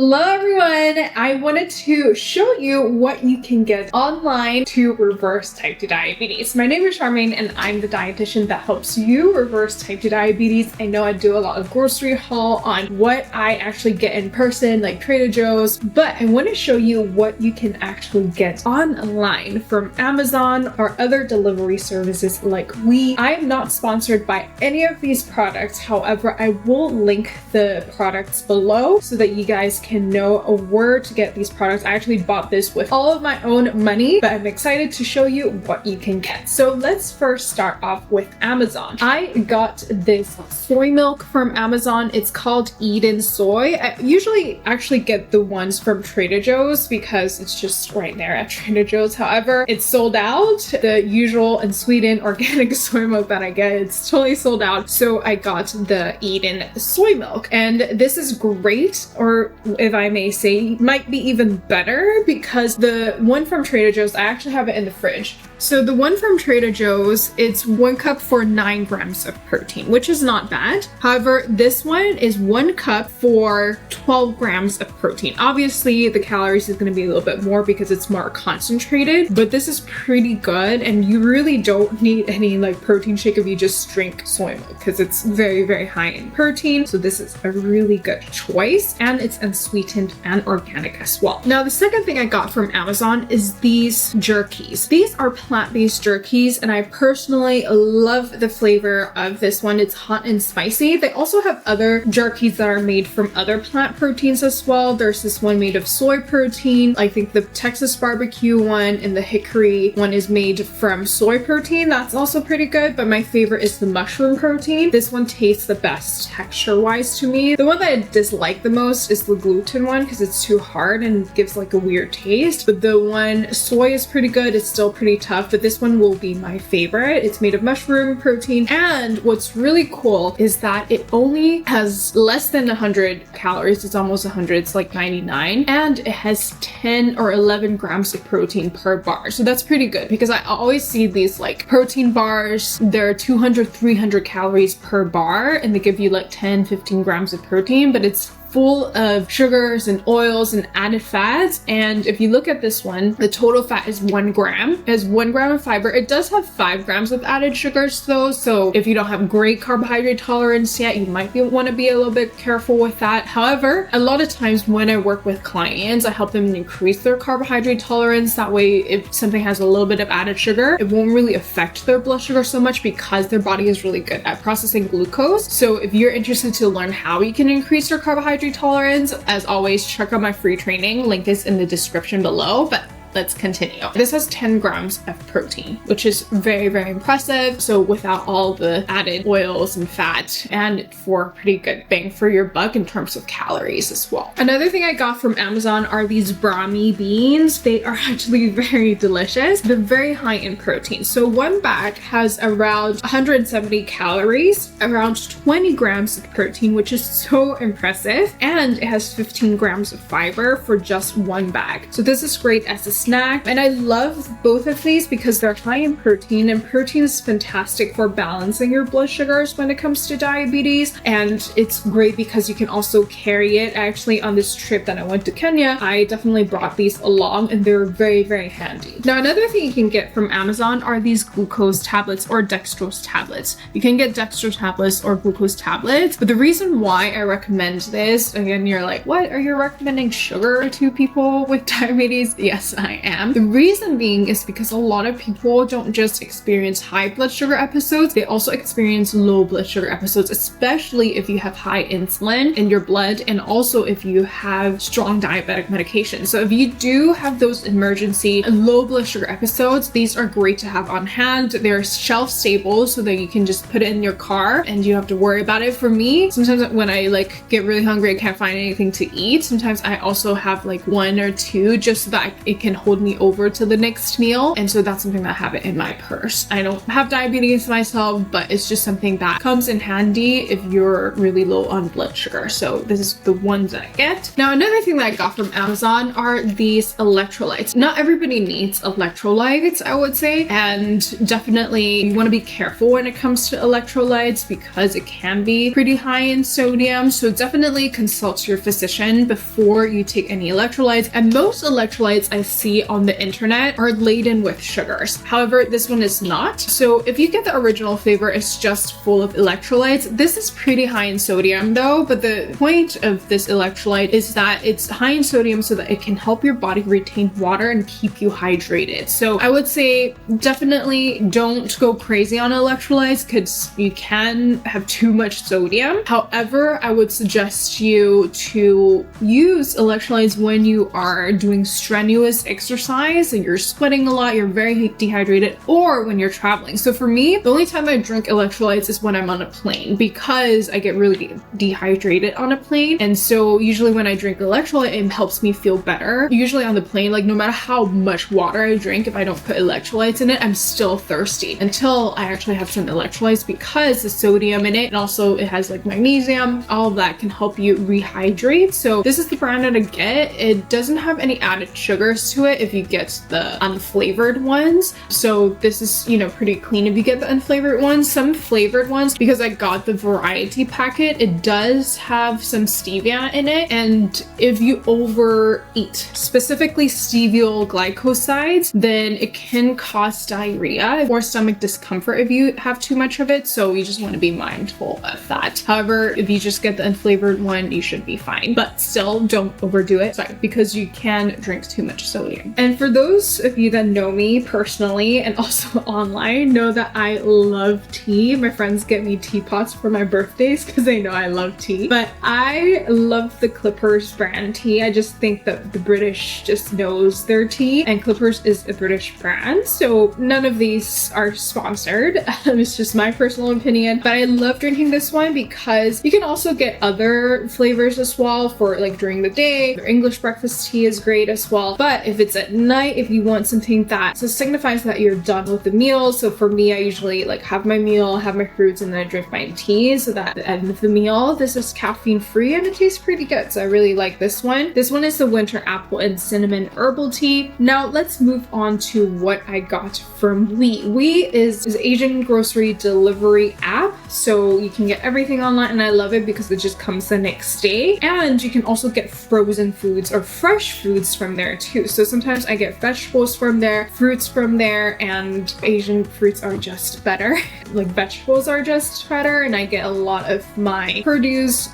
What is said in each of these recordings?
Hello everyone! I wanted to show you what you can get online to reverse type 2 diabetes. My name is Charmaine and I'm the dietitian that helps you reverse type 2 diabetes. I know I do a lot of grocery haul on what I actually get in person, like Trader Joe's, but I want to show you what you can actually get online from Amazon or other delivery services like I am not sponsored by any of these products. However, I will link the products below so that you guys can know where to get these products. I actually bought this with all of my own money, but I'm excited to show you what you can get. So let's first start off with Amazon. I got this soy milk from Amazon. It's called Eden Soy. I usually actually get the ones from Trader Joe's because it's just right there at Trader Joe's. However, it's sold out. The usual in Sweden organic soy milk that I get, it's totally sold out. So I got the Eden soy milk, and this is great, or if I may say, might be even better because the one from Trader Joe's, I actually have it in the fridge. So the one from Trader Joe's, it's 1 cup for 9 grams of protein, which is not bad. However, this one is 1 cup for 12 grams of protein. Obviously, the calories is going to be a little bit more because it's more concentrated, but this is pretty good. And you really don't need any like protein shake if you just drink soy milk because it's very, very high in protein. So this is a really good choice, and it's unsweetened and organic as well. Now, the second thing I got from Amazon is these jerkies. These are plant-based jerkies, and I personally love the flavor of this one. It's hot and spicy. They also have other jerkies that are made from other plant proteins as well. There's this one made of soy protein. I think the Texas barbecue one and the hickory one is made from soy protein. That's also pretty good, but my favorite is the mushroom protein. This one tastes the best texture-wise to me. The one that I dislike the most is the gluten one because it's too hard and gives like a weird taste, but the one soy is pretty good. It's still pretty tough, but this one will be my favorite. It's made of mushroom protein, and what's really cool is that it only has less than 100 calories. It's almost 100. It's like 99, and it has 10 or 11 grams of protein per bar. So that's pretty good because I always see these like protein bars, they're 200, 300 calories per bar, and they give you like 10, 15 grams of protein, but it's full of sugars and oils and added fats. And if you look at this one, the total fat is 1 gram. It has 1 gram of fiber. It does have 5 grams of added sugars though, so if you don't have great carbohydrate tolerance yet, you might want to be a little bit careful with that. However, a lot of times when I work with clients, I help them increase their carbohydrate tolerance. That way, if something has a little bit of added sugar, it won't really affect their blood sugar so much because their body is really good at processing glucose. So if you're interested to learn how you can increase your carbohydrate tolerance, as always, check out my free training. Link is in the description below, but let's continue. This has 10 grams of protein, which is very, very impressive. So without all the added oils and fat, and for pretty good bang for your buck in terms of calories as well. Another thing I got from Amazon are these Brami beans. They are actually very delicious. They're very high in protein. So one bag has around 170 calories, around 20 grams of protein, which is so impressive. And it has 15 grams of fiber for just one bag. So this is great as a snack, and I love both of these because they're high in protein, and protein is fantastic for balancing your blood sugars when it comes to diabetes. And it's great because you can also carry it. Actually, on this trip that I went to Kenya, I definitely brought these along, and they're very, very handy. Now, another thing you can get from Amazon are these glucose tablets or dextrose tablets. You can get dextrose tablets or glucose tablets, but the reason why I recommend this, again, you're like, what, are you recommending sugar to people with diabetes? Yes, I am. The reason being is because a lot of people don't just experience high blood sugar episodes, they also experience low blood sugar episodes, especially if you have high insulin in your blood, and also if you have strong diabetic medication. So if you do have those emergency low blood sugar episodes, these are great to have on hand. They're shelf stable so that you can just put it in your car and you don't have to worry about it. For me, sometimes when I like get really hungry, I can't find anything to eat, sometimes I also have like 1 or 2 just so that it can hold me over to the next meal. And so that's something that I have it in my purse. I don't have diabetes myself, but it's just something that comes in handy if you're really low on blood sugar. So this is the ones that I get. Now, another thing that I got from Amazon are these electrolytes. Not everybody needs electrolytes, I would say. And definitely you want to be careful when it comes to electrolytes because it can be pretty high in sodium. So definitely consult your physician before you take any electrolytes. And most electrolytes I see on the internet are laden with sugars. However, this one is not. So if you get the original flavor, it's just full of electrolytes. This is pretty high in sodium though, but the point of this electrolyte is that it's high in sodium so that it can help your body retain water and keep you hydrated. So I would say definitely don't go crazy on electrolytes because you can have too much sodium. However, I would suggest you to use electrolytes when you are doing strenuous exercise and you're sweating a lot, you're very dehydrated, or when you're traveling. So for me, the only time I drink electrolytes is when I'm on a plane because I get really dehydrated on a plane. And so usually when I drink electrolyte, it helps me feel better. Usually on the plane, like no matter how much water I drink, if I don't put electrolytes in it, I'm still thirsty until I actually have some electrolytes because the sodium in it, and also it has like magnesium, all of that can help you rehydrate. So this is the brand that I get. It doesn't have any added sugars to it if you get the unflavored ones. So this is, you know, pretty clean if you get the unflavored ones. Some flavored ones, because I got the variety packet, it does have some stevia in it. And if you overeat, specifically steviol glycosides, then it can cause diarrhea or stomach discomfort if you have too much of it. So you just want to be mindful of that. However, if you just get the unflavored one, you should be fine. But still, don't overdo it, because you can drink too much sodium. And for those of you that know me personally and also online, know that I love tea. My friends get me teapots for my birthdays because they know I love tea. But I love the Clippers brand tea. I just think that the British just knows their tea, and Clippers is a British brand. So none of these are sponsored. It's just my personal opinion. But I love drinking this one because you can also get other flavors as well for like during the day. Their English breakfast tea is great as well. But if it's at night, if you want something that signifies that you're done with the meal. So for me, I usually like have my meal, have my fruits, and then I drink my tea so that at the end of the meal, this is caffeine free and it tastes pretty good. So I really like this one. This one is the winter apple and cinnamon herbal tea. Now let's move on to what I got from We. We is an Asian grocery delivery app. So you can get everything online, and I love it because it just comes the next day. And you can also get frozen foods or fresh foods from there too. So sometimes I get vegetables from there, fruits from there, and Asian fruits are just better. Like vegetables are just better, and I get a lot of my produce,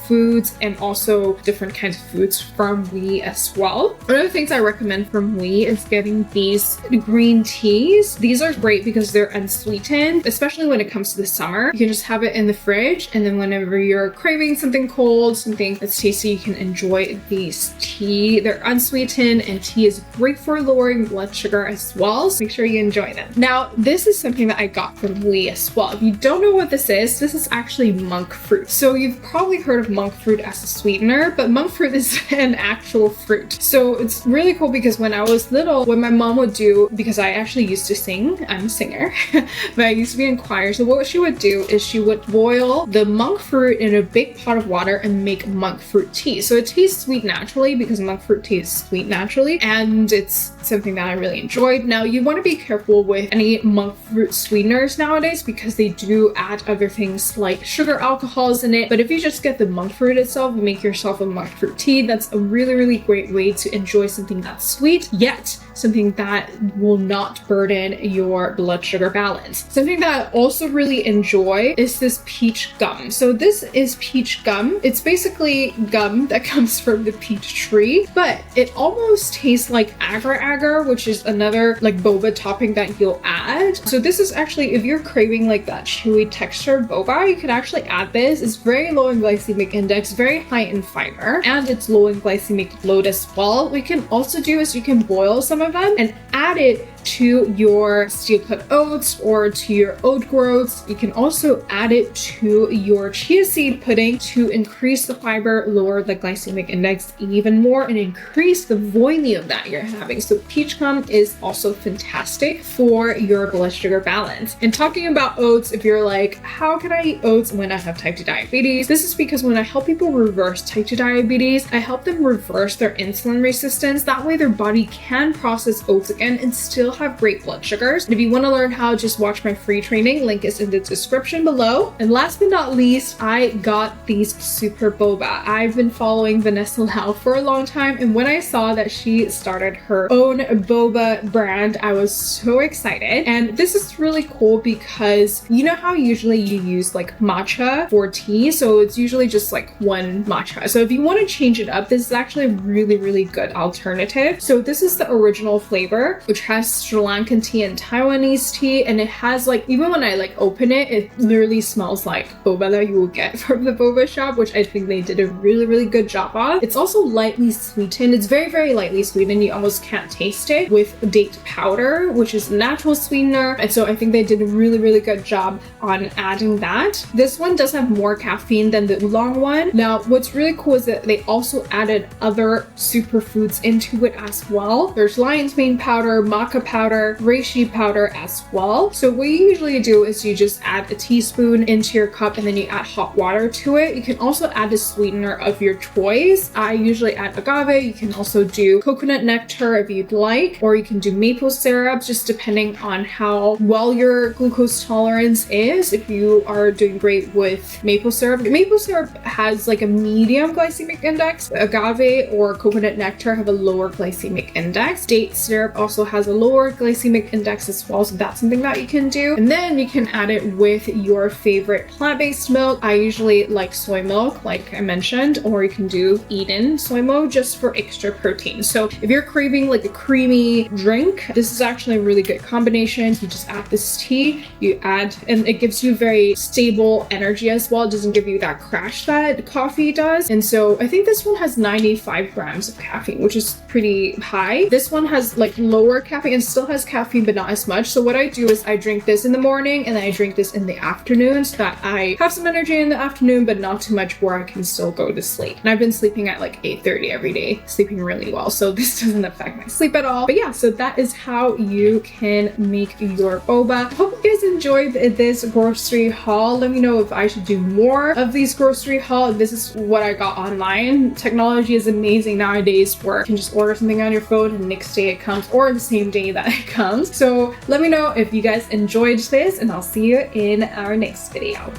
foods, and also different kinds of foods from We as well. One of the things I recommend from We is getting these green teas. These are great because they're unsweetened, especially when it comes to the summer. You can just have it in the fridge, and then whenever you're craving something cold, something that's tasty, you can enjoy these tea. They're unsweetened, and tea is great for lowering blood sugar as well. So make sure you enjoy them. Now, this is something that I got from We as well. If you don't know what this is actually monk fruit. So you've probably heard of monk fruit as a sweetener, but monk fruit is an actual fruit. So it's really cool because when I was little, what my mom would do, because I actually used to sing, I'm a singer, but I used to be in choir. So what she would do is she would boil the monk fruit in a big pot of water and make monk fruit tea. So it tastes sweet naturally because monk fruit tea is sweet naturally, and it's something that I really enjoyed. Now you want to be careful with any monk fruit sweeteners nowadays because they do add other things like sugar alcohols in it. But if you just get the monk fruit itself, make yourself a monk fruit tea. That's a really great way to enjoy something that's sweet, yet something that will not burden your blood sugar balance. Something that I also really enjoy is this peach gum. So this is peach gum. It's basically gum that comes from the peach tree, but it almost tastes like agar-agar, which is another like boba topping that you'll add. So this is actually, if you're craving like that chewy texture boba, you can actually add this. It's very low in glycemic index, very high in fiber, and it's low in glycemic load as well. What you can also do is you can boil some of them and add it to your steel cut oats or to your oat groats. You can also add it to your chia seed pudding to increase the fiber, lower the glycemic index even more, and increase the volume that you're having. So peach gum is also fantastic for your blood sugar balance. And talking about oats, if you're like, how can I eat oats when I have type 2 diabetes? This is because when I help people reverse type 2 diabetes, I help them reverse their insulin resistance. That way their body can process oats again and still have great blood sugars. And if you want to learn how, just watch my free training. Link is in the description below. And last but not least, I got these super boba. I've been following Vanessa Lau for a long time, and when I saw that she started her own boba brand, I was so excited. And this is really cool because you know how usually you use like matcha for tea, so it's usually just like one matcha. So if you want to change it up, this is actually a really good alternative. So this is the original flavor, which has Sri Lankan tea and Taiwanese tea, and it has like, even when I like open it, it literally smells like boba that you will get from the boba shop, which I think they did a really good job on. It's also lightly sweetened. It's very lightly sweetened. You almost can't taste it, with date powder, which is a natural sweetener. And so I think they did a really good job on adding that. This one does have more caffeine than the oolong one. Now, what's really cool is that they also added other superfoods into it as well. There's lion's mane powder, maca powder, reishi powder as well. So what you usually do is you just add a teaspoon into your cup and then you add hot water to it. You can also add a sweetener of your choice. I usually add agave. You can also do coconut nectar if you'd like, or you can do maple syrup, just depending on how well your glucose tolerance is. If you are doing great with maple syrup has like a medium glycemic index. Agave or coconut nectar have a lower glycemic index. Date syrup also has a lower glycemic index as well, so that's something that you can do. And then you can add it with your favorite plant-based milk. I usually like soy milk, like I mentioned, or you can do Eden soy milk just for extra protein. So if you're craving like a creamy drink, this is actually a really good combination. You just add this tea, you add, and it gives you very stable energy as well. It doesn't give you that crash that coffee does. And so I think this one has 95 grams of caffeine, which is pretty high. This one has like lower caffeine and still has caffeine, but not as much. So what I do is I drink this in the morning and then I drink this in the afternoon so that I have some energy in the afternoon, but not too much where I can still go to sleep. And I've been sleeping at like 8:30 every day, sleeping really well. So this doesn't affect my sleep at all. But yeah, so that is how you can make your boba. Hope you guys enjoyed this grocery haul. Let me know if I should do more of these grocery hauls. This is what I got online. Technology is amazing nowadays where you can just order something on your phone and the next day it comes, or the same day that it comes. So let me know if you guys enjoyed this, and I'll see you in our next video.